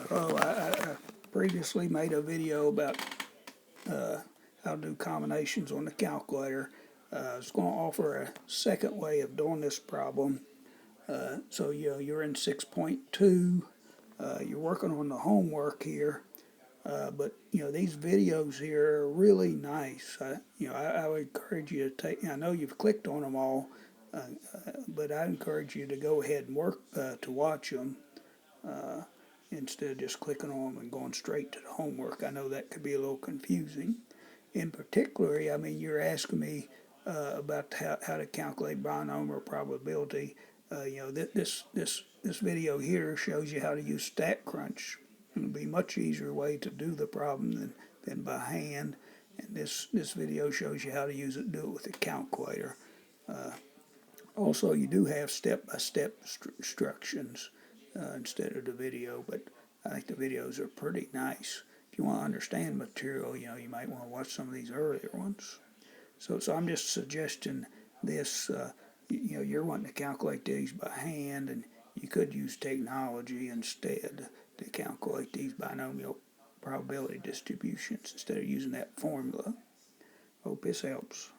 Hello, I previously made a video about how to do combinations on the calculator. I was going to offer a second way of doing this problem. So you're in 6.2. You're working on the homework here, but these videos here are really nice. I would encourage you to take. I know you've clicked on them all, but I encourage you to go ahead and work to watch them. Instead of just clicking on them and going straight to the homework. I know that could be a little confusing. In particular, I mean, you're asking me about how to calculate binomial probability. This video here shows you how to use StatCrunch. It'll be a much easier way to do the problem than by hand. And this video shows you how to do it with a calculator. Also, you do have step-by-step instructions instead of the video, but I think the videos are pretty nice. If you want to understand material, you might want to watch some of these earlier ones. So I'm just suggesting this. You're wanting to calculate these by hand, and you could use technology instead to calculate these binomial probability distributions instead of using that formula. Hope this helps.